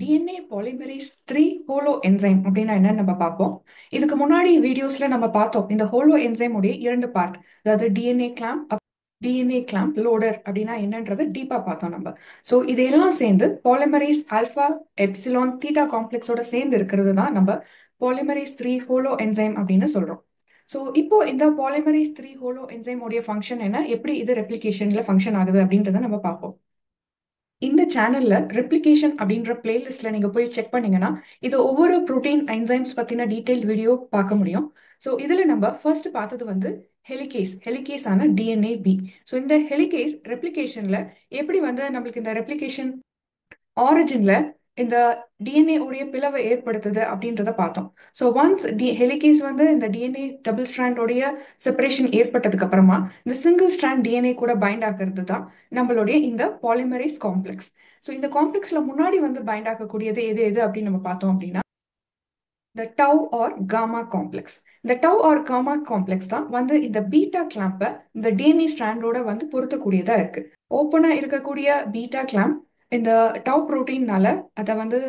DNA polymerase 3 hollow enzyme அப்படின்னா என்னன்னு நம்ம பார்ப்போம். இதுக்கு முன்னாடி வீடியோஸ்ல நம்ம பார்த்தோம் இந்த ஹோலோ என்சைம் உடைய இரண்டு பார்ட், அதாவது டிஎன்ஏ கிளாம்ப் லோடர் அப்படின்னா என்னன்றது டீப்பா பார்த்தோம் நம்ம. ஸோ இதையெல்லாம் சேர்ந்து பாலிமரேஸ் ஆல்ஃபா எப்சிலான் தீட்டா காம்ப்ளெக்ஸோட சேர்ந்து இருக்கிறது தான் நம்ம பாலிமரேஸ் 3 ஹோலோ என்சைம் அப்படின்னு சொல்றோம். ஸோ இப்போ இந்த பாலிமரேஸ் 3 ஹோலோ என்சைம் உடைய ஃபங்க்ஷன் என்ன, எப்படி இது ரெப்ளிகேஷன்ல ஃபங்க்ஷன் ஆகுது அப்படின்றத நம்ம பார்ப்போம். இந்த சேனல்ல ரெப்ளிகேஷன் அப்படின்ற பிளேலிஸ்ட்ல நீங்க போய் செக் பண்ணீங்கன்னா இது ஒவ்வொரு புரோட்டீன் என்சைம்ஸ் பத்தின டீடைல் வீடியோ பார்க்க முடியும். ஸோ இதுல நம்ம ஃபர்ஸ்ட் பார்த்தது வந்து ஹெலிகேஸ் ஆன டிஎன்ஏ பி. ஸோ இந்த ஹெலிகேஸ் ரெப்ளிகேஷன்ல எப்படி வந்து நம்மளுக்கு இந்த ரெப்ளிகேஷன் ஆரிஜின்ல இந்த டிஎன்ஏ உடைய பிளவை ஏற்படுத்துது அப்படின்றத பார்த்தோம். ஸோ ஒன்ஸ் ஹெலிகேஸ் வந்து இந்த டிஎன்ஏ டபுள் ஸ்ட்ராண்டோடைய செப்பரேஷன் ஏற்பட்டதுக்கு அப்புறமா இந்த சிங்கிள் ஸ்ட்ராண்ட் டிஎன்ஏ கூட பைண்ட் ஆகிறது தான் நம்மளுடைய இந்த பாலிமரேஸ் காம்ப்ளெக்ஸ். ஸோ இந்த காம்ப்ளெக்ஸ்ல முன்னாடி வந்து பைண்ட் ஆகக்கூடியது எது எது அப்படின்னு நம்ம பார்த்தோம் அப்படின்னா இந்த டவ் ஆர் காமா காம்ப்ளெக்ஸ். இந்த டவ் ஆர் காமா காம்ப்ளெக்ஸ் தான் வந்து இந்த பீட்டா கிளாம்பை இந்த டிஎன்ஏ ஸ்ட்ராண்டோட வந்து பொருத்தக்கூடியதா இருக்கு. ஓப்பனா இருக்கக்கூடிய பீட்டா கிளாம்ப் இந்த டவ் புரோட்டீன்னால அதை வந்து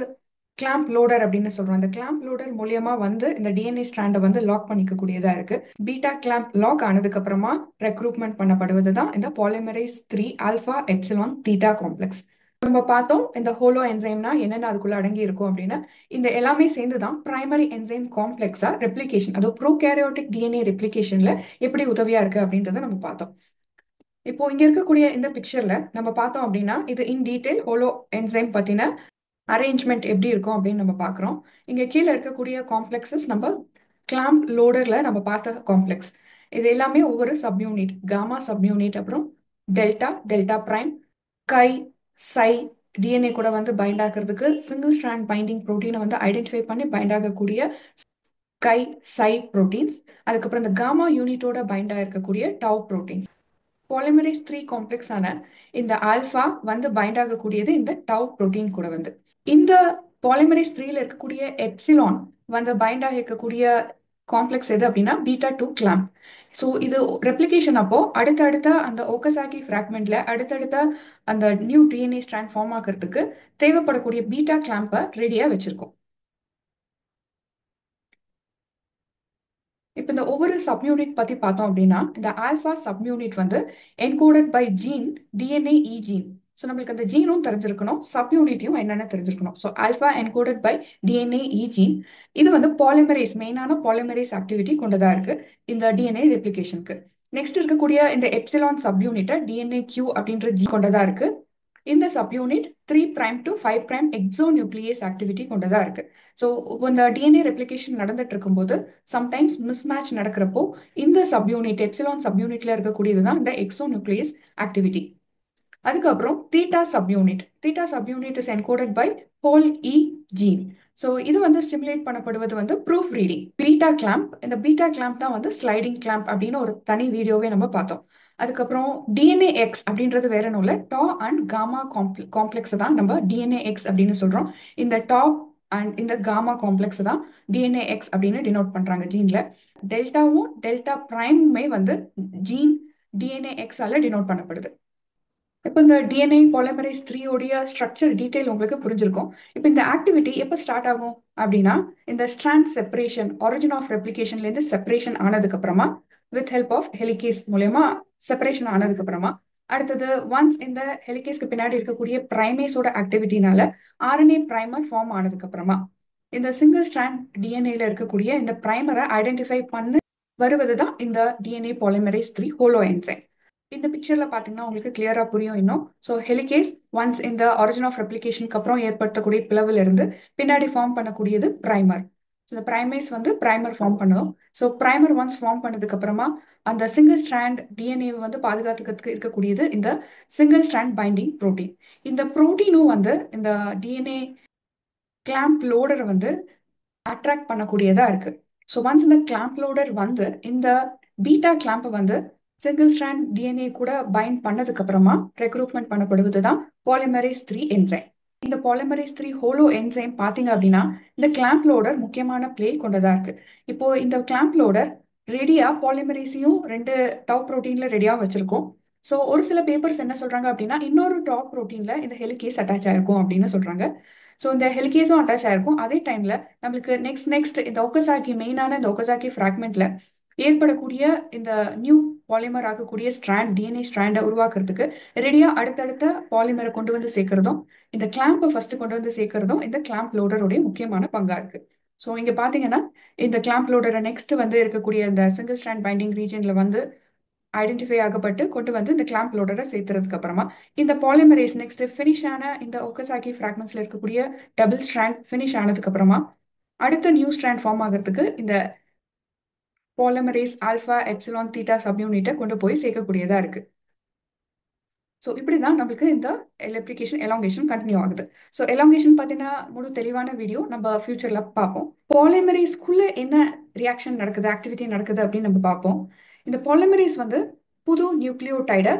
கிளாம்ப் லோடர் அப்படின்னு சொல்றோம். இந்த கிளாம்ப் லோடர் மூலியமா வந்து இந்த டிஎன்ஏ ஸ்ட்ராண்டை வந்து லாக் பண்ணிக்க கூடியதா இருக்கு. பீட்டா கிளாம்ப் லாக் ஆனதுக்கு அப்புறமா ரெக்ரூட்மெண்ட் பண்ணப்படுவது தான் இந்த polymerase 3 alpha epsilon theta complex. நம்ம பார்த்தோம் இந்த ஹோலோ என்சைம்னா என்னென்ன அதுக்குள்ள அடங்கி இருக்கும் அப்படின்னு. இந்த எல்லாமே சேர்ந்து தான் பிரைமரி என்சைம் காம்ப்ளெக்ஸா ரெப்ளிகேஷன், அதோ ப்ரோகேரியோட்டிக் டிஎன்ஏ ரெப்ளிகேஷன்ல எப்படி உதவியா இருக்கு அப்படின்றத நம்ம பார்த்தோம். இப்போ இங்க இருக்கக்கூடிய இந்த பிக்சர்ல நம்ம பார்த்தோம் அப்படின்னா இது இன் டீடைல் ஹோலோ என்சைம் பத்தின அரேஞ்ச்மெண்ட் எப்படி இருக்கும் அப்படின்னு நம்ம பார்க்குறோம். இங்க கீழே இருக்கக்கூடிய காம்ப்ளெக்ஸஸ் நம்ம கிளாம்ப் லோடர்ல நம்ம பார்த்த காம்ப்ளெக்ஸ். இது எல்லாமே ஒவ்வொரு சப்யூனிட், காமா சப்யூனிட், அப்புறம் டெல்டா பிரைம், கை, சை டிஎன்ஏ கூட வந்து பைண்ட் ஆகிறதுக்கு சிங்கிள் ஸ்ட்ராண்ட் பைண்டிங் ப்ரோட்டீனை வந்து ஐடென்டிஃபை பண்ணி பைண்ட் ஆகக்கூடிய கை சை ப்ரோட்டீன்ஸ், அதுக்கப்புறம் இந்த காமா யூனிட்டோட பைண்ட் ஆகிருக்கக்கூடிய டவ் ப்ரோட்டீன்ஸ். பாலிமரேஸ் 3 காம்ப்ளெக்ஸ் ஆன இந்த ஆல்ஃபா வந்து பைண்ட் ஆகக்கூடியது இந்த டவ் புரோட்டீன் கூட வந்து. இந்த பாலிமரேஸ் 3ல இருக்கக்கூடிய எப்சிலான் வந்து பைண்ட் ஆகிருக்கக்கூடிய காம்ப்ளெக்ஸ் எது அப்படின்னா பீட்டா 2 கிளாம்ப். ஸோ இது ரெப்ளிகேஷன் அப்போ அடுத்தடுத்த அந்த ஓகசாகி ஃப்ராக்மெண்ட்ல அடுத்தடுத்த அந்த நியூ டிஎன்ஏ ஸ்ட்ராண்ட் ஃபார்ம் ஆகிறதுக்கு தேவைப்படக்கூடிய பீட்டா கிளாம்பை ரெடியா வச்சிருக்கோம். இப்போ இந்த ஒவ்வொரு சப்யூனிட் பத்தி பார்த்தோம் அப்படின்னா இந்த ஆல்ஃபா சப்யூனிட் வந்து encoded by gene DNA E gene. So நம்மளுக்கு அந்த ஜீனும் தெரிஞ்சிருக்கணும், சப்யூனிட்டியும் என்னென்ன தெரிஞ்சிருக்கணும். So alpha encoded by DNA E gene இது வந்து பாலிமரேஸ் மெயினான பாலிமரேஸ் ஆக்டிவிட்டி கொண்டதா இருக்கு இந்த டிஎன்ஏ ரெப்ளிகேஷனுக்கு. நெக்ஸ்ட் இருக்கக்கூடிய இந்த எப்சிலான் சப்யூனிட்டை டிஎன்ஏ கியூ அப்படின்ற ஜி கொண்டதா இருக்கு. இந்த subunit 3 prime to 5 prime exonuclease activity கொண்டதா இருக்கு. ஸோ இந்த டிஎன்ஏ ரெப்ளிகேஷன் நடந்துட்டு இருக்கும்போது சம்டைம்ஸ் மிஸ்மேட்ச் நடக்கிறப்போ இந்த சப்யூனிட் எப்சிலான் சப்யூனிட்ல இருக்கக்கூடியது தான் இந்த எக்ஸோ நியூக்ளியஸ் ஆக்டிவிட்டி. அதுக்கப்புறம் theta subunit is encoded by hole E gene. So இது வந்து ஸ்டிமுலேட் பண்ணப்படுவது வந்து ப்ரூஃப் ரீடிங் பீட்டா கிளாம்ப். இந்த பீட்டா கிளாம்ப் தான் வந்து ஸ்லைடிங் கிளாம்ப் அப்படின்னு ஒரு தனி வீடியோவே நம்ம பார்த்தோம். அதுக்கப்புறம் டிஎன்ஏ எக்ஸ் அப்படின்றது வேற ஒன்றும் இல்லை, டா அண்ட் காமா காம்ப்ளெக்ஸ் தான் நம்ம டிஎன்ஏ எக்ஸ் அப்படின்னு சொல்றோம். இந்த டாப் அண்ட் இந்த காமா காம்ப்ளெக்ஸ் தான் டிஎன்ஏ எக்ஸ் அப்படின்னு டினோட் பண்றாங்க ஜீன்ல. டெல்டாவும் டெல்டா பிரைமுமே வந்து ஜீன் டிஎன்ஏ எக்ஸால டினோட் பண்ணப்படுது. இப்போ இந்த டிஎன்ஏ பாலிமரேஸ் 3 உடைய ஸ்ட்ரக்சர் டீடைல் உங்களுக்கு புரிஞ்சிருக்கும். இப்போ இந்த ஆக்டிவிட்டி எப்போ ஸ்டார்ட் ஆகும் அப்படின்னா இந்த ஸ்ட்ராண்ட் செப்பரேஷன் ஆரிஜின் ஆஃப் ரெப்ளிகேஷன்லேருந்து செப்பரேஷன் ஆனதுக்கு அப்புறமா வித் ஹெல்ப் ஆஃப் ஹெலிகேஸ் மூலயமா செப்பரேஷன் ஆனதுக்கு அப்புறமா அடுத்தது ஒன்ஸ் இந்த ஹெலிகேஸ்க்கு பின்னாடி இருக்கக்கூடிய பிரைமேஸோட ஆக்டிவிட்டினால ஆர்என்ஏ பிரைமர் ஃபார்ம் ஆனதுக்கு அப்புறமா இந்த சிங்கிள் ஸ்ட்ராண்ட் டிஎன்ஏல இருக்கக்கூடிய இந்த பிரைமரை ஐடென்டிஃபை பண்ணி வருவது தான் இந்த டிஎன்ஏ பாலிமரேஸ் 3 ஹோலோ என்சைம். இந்த பிக்சர்ல பாத்தீங்கன்னா உங்களுக்கு கிளியரா புரியும் இன்னும். ஸோ ஹெலிகேஸ் ஒன்ஸ் இந்த ஆரிஜின் ஆஃப் ரெப்ளிகேஷனுக்கு அப்புறம் ஏற்படுத்தக்கூடிய பிளவுல இருந்து பின்னாடி ஃபார்ம் பண்ணக்கூடியது பிரைமர். ஸோ இந்த பிரைமேஸ் வந்து பிரைமர் ஃபார்ம் பண்ணணும். ஸோ பிரைமர் ஒன்ஸ் ஃபார்ம் பண்ணதுக்கு அப்புறமா அந்த சிங்கிள் ஸ்ட்ராண்ட் டிஎன்ஏ வந்து பாதுகாத்துக்கிறதுக்கு இருக்கக்கூடியது இந்த சிங்கிள் ஸ்ட்ராண்ட் பைண்டிங் புரோட்டீன். இந்த புரோட்டீனும் வந்து இந்த டிஎன்ஏ கிளாம்ப் லோடரை வந்து அட்ராக்ட் பண்ணக்கூடியதா இருக்கு. ஸோ ஒன்ஸ் இந்த கிளாம்ப் லோடர் வந்து இந்த பீட்டா கிளாம்பை வந்து சிங்கிள் ஸ்ட்ராண்ட் டிஎன்ஏ கூட பைண்ட் பண்ணதுக்கு அப்புறமா ரெக்ரூட்மெண்ட் பண்ணப்படுவது தான் பாலிமரேஸ் 3 என்சைம். இந்த பாலிமரேஸ் 3 ஹோலோ என்சைம் பார்த்தீங்க அப்படின்னா இந்த கிளாம்ப் லோடர் முக்கியமான பிளே கொண்டதா இருக்கு. இப்போ இந்த கிளாம்ப் லோடர் ரெடியா பாலிமரேஸையும் 2 டவ் புரோட்டீன்ல ரெடியா வச்சிருக்கோம். ஸோ ஒரு சில பேப்பர்ஸ் என்ன சொல்றாங்க அப்படின்னா இன்னொரு டாப் ப்ரோட்டீன்ல இந்த ஹெலிகேஸ் அட்டாச் ஆயிருக்கும் அப்படின்னு சொல்றாங்க. ஸோ இந்த ஹெலிகேஸும் அட்டாச் ஆயிருக்கும். அதே டைம்ல நம்மளுக்கு நெக்ஸ்ட் இந்த ஒக்கசாக்கி மெயினான இந்த ஒக்கசாக்கி ஃப்ராக்மெண்ட்ல ஏற்படக்கூடிய இந்த நியூ பாலிமர் ஆகக்கூடிய ஸ்ட்ராண்ட் டிஎன்ஏ ஸ்ட்ராண்டை உருவாக்குறதுக்கு ரெடியா அடுத்தடுத்த பாலிமரை கொண்டு வந்து சேர்க்கறதும் இந்த கிளாம்பை ஃபர்ஸ்ட் கொண்டு வந்து சேர்க்கறதும் இந்த கிளாம்ப் லோடருடைய முக்கியமான பங்கா இருக்கு. ஸோ இங்க பாத்தீங்கன்னா இந்த கிளாம்ப் லோடரை நெக்ஸ்ட் வந்து இருக்கக்கூடிய இந்த சிங்கிள் ஸ்ட்ராண்ட் பைண்டிங் ரீஜன்ல வந்து ஐடென்டிஃபை ஆகப்பட்டு கொண்டு வந்து இந்த கிளாம்ப் லோடரை சேர்த்துறதுக்கு அப்புறமா இந்த பாலிமரேஸ் நெக்ஸ்ட் ஃபினிஷ் ஆன இந்த ஒக்கசாக்கி ஃப்ராக்மெண்ட்ஸ்ல இருக்கக்கூடிய டபுள் ஸ்ட்ராண்ட் ஃபினிஷ் ஆனதுக்கு அப்புறமா அடுத்த நியூ ஸ்ட்ராண்ட் ஃபார்ம் ஆகிறதுக்கு இந்த பாலிமரேஸ் ஆல்ஃபா எப்சிலான் தீட்டா சப்யூனிட்டை கொண்டு போய் சேர்க்கக்கூடியதா இருக்கு. ஸோ இப்படி தான் நம்மளுக்கு இந்த எலக்ட்ரிகேஷன் எலாங்கேஷன் கண்டினியூ ஆகுது. ஸோ எலாங்கேஷன் பார்த்தீங்கன்னா முழு தெளிவான வீடியோ நம்ம ஃபியூச்சரில் பார்ப்போம். பாலிமரேஸ்க்குள்ள என்ன ரியாக்ஷன் நடக்குது ஆக்டிவிட்டி நடக்குது அப்படின்னு நம்ம பார்ப்போம். இந்த பாலிமரேஸ் வந்து புது நியூக்ளியோடைடை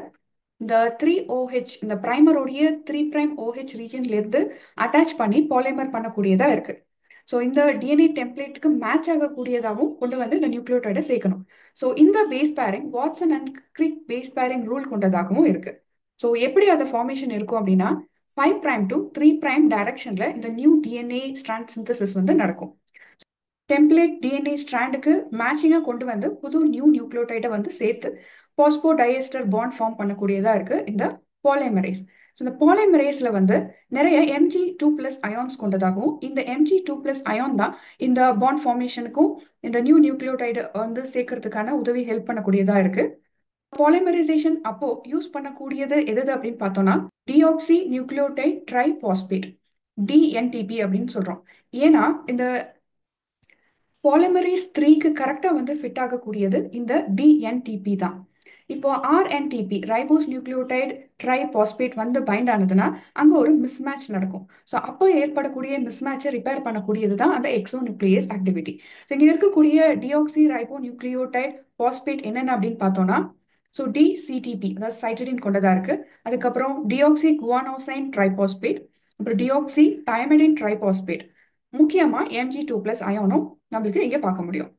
இந்த 3OH இந்த பிரைமரோடைய 3'OH ரீஜன்ல இருந்து அட்டாச் பண்ணி பாலிமர் பண்ணக்கூடியதா இருக்கு. ஸோ இந்த டிஎன்ஏ டெம்ப்ளேட்டுக்கு மேட்ச் ஆகக்கூடியதாகவும் கொண்டு வந்து இந்த நியூக்ளியோடைடை சேர்க்கணும். ஸோ இந்த base pairing Watson and Crick base pairing rule கொண்டதாகவும் இருக்கு. ஸோ எப்படி அந்த ஃபார்மேஷன் இருக்கும் அப்படின்னா 5' to 3' டைரக்ஷன்ல இந்த நியூ டிஎன்ஏ ஸ்ட்ராண்ட் சிந்தசிஸ் வந்து நடக்கும். டெம்ப்ளேட் டிஎன்ஏ ஸ்ட்ராண்டுக்கு மேட்சிங்காக கொண்டு வந்து புது நியூக்ளியோடைடை வந்து சேர்த்து பாஸ்போடைஎஸ்டர் பாண்ட் ஃபார்ம் பண்ணக்கூடியதா இருக்கு இந்த பாலிமரேஸ். ஸோ இந்த பாலிமரேஸ்ல வந்து நிறைய Mg2+ அயான்ஸ் கொண்டதாகவும் இந்த Mg2+ அயான் தான் இந்த பாண்ட் ஃபார்மேஷனுக்கும் இந்த நியூக்ளியோடைடு வந்து சேர்க்கறதுக்கான உதவி ஹெல்ப் பண்ணக்கூடியதா இருக்கு. பாலிமரைசேஷன் அப்போ யூஸ் பண்ணக்கூடியது எது அப்படின்னு பார்த்தோம்னா டிஆக்சி நியூக்ளியோடைட் ட்ரைபாஸ்பேட் டிஎன்டிபி அப்படின்னு சொல்றோம். ஏன்னா இந்த பாலிமரேஸ் 3க்கு கரெக்டாக வந்து ஃபிட் ஆகக்கூடியது இந்த டிஎன்டிபி தான். இப்போ ஆர்என்டிபி ரைபோஸ் நியூக்ளியோடைட் ட்ரைபாஸ்பேட் வந்து பைண்ட் ஆனதுன்னா அங்கே ஒரு மிஸ்மேட்ச் நடக்கும். ஸோ அப்போ ஏற்படக்கூடிய மிஸ்மேட்சை ரிப்பேர் பண்ணக்கூடியது தான் அந்த எக்ஸோநியூக்ளியஸ் ஆக்டிவிட்டி. ஸோ இங்கே இருக்கக்கூடிய டிஆக்சி ரைபோ நியூக்ளியோடைட் பாஸ்பேட் என்னென்ன அப்படின்னு பார்த்தோம்னா ஸோ டிசிடிபி அதாவது சைட்ரிடின் கொண்டதா இருக்கு. அதுக்கப்புறம் டிஆக்சி குவானோசைன் ட்ரைபாஸ்பேட், அப்புறம் டிஆக்சி டைமடின் ட்ரைபாஸ்பேட், முக்கியமாக Mg2+ அயானும் நம்மளுக்கு இங்கே பார்க்க முடியும்.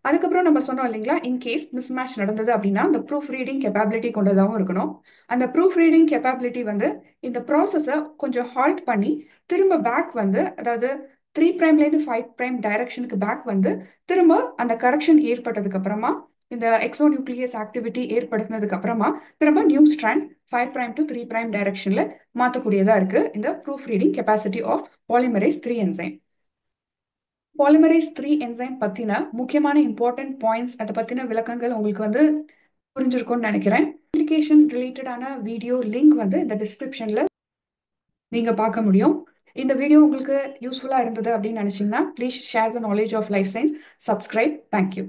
அதுக்கப்புறம் நம்ம சொன்னோம் இல்லைங்களா இன்கேஸ் மிஸ்மேட்ச் நடந்தது அப்படின்னா அந்த ப்ரூஃப் ரீடிங் கெப்பாபிலிட்டி கொண்டதாகவும் இருக்கணும். அந்த ப்ரூஃப் ரீடிங் கெப்பாபிலிட்டி வந்து இந்த ப்ராசஸை கொஞ்சம் ஹால்ட் பண்ணி திரும்ப பேக் வந்து அதாவது 3'லேருந்து 5' டைரக்ஷனுக்கு பேக் வந்து திரும்ப அந்த கரெக்ஷன் ஏற்பட்டதுக்கு அப்புறமா இந்த எக்ஸோநியூக்ளியஸ் ஆக்டிவிட்டி ஏற்படுத்தினதுக்கு அப்புறமா திரும்ப நியூ ஸ்ட்ராண்ட் 5' to 3' டைரக்ஷன்ல மாற்றக்கூடியதா இருக்கு இந்த proofreading capacity of polymerase 3 enzyme. Polymerase 3 enzyme பத்தின முக்கியமான இம்பார்ட்டன்ட் பாயிண்ட்ஸ் அதை பத்தின விளக்கங்கள் உங்களுக்கு வந்து புரிஞ்சிருக்கும்னு நினைக்கிறேன். அப்ளிகேஷன் ரிலேட்டடான வீடியோ லிங்க் வந்து இந்த டிஸ்கிரிப்ஷன்ல நீங்க பார்க்க முடியும். இந்த வீடியோ உங்களுக்கு யூஸ்ஃபுல்லா இருந்தது அப்படின்னு நினைச்சீங்கன்னா please share the knowledge of life science. Subscribe. Thank you.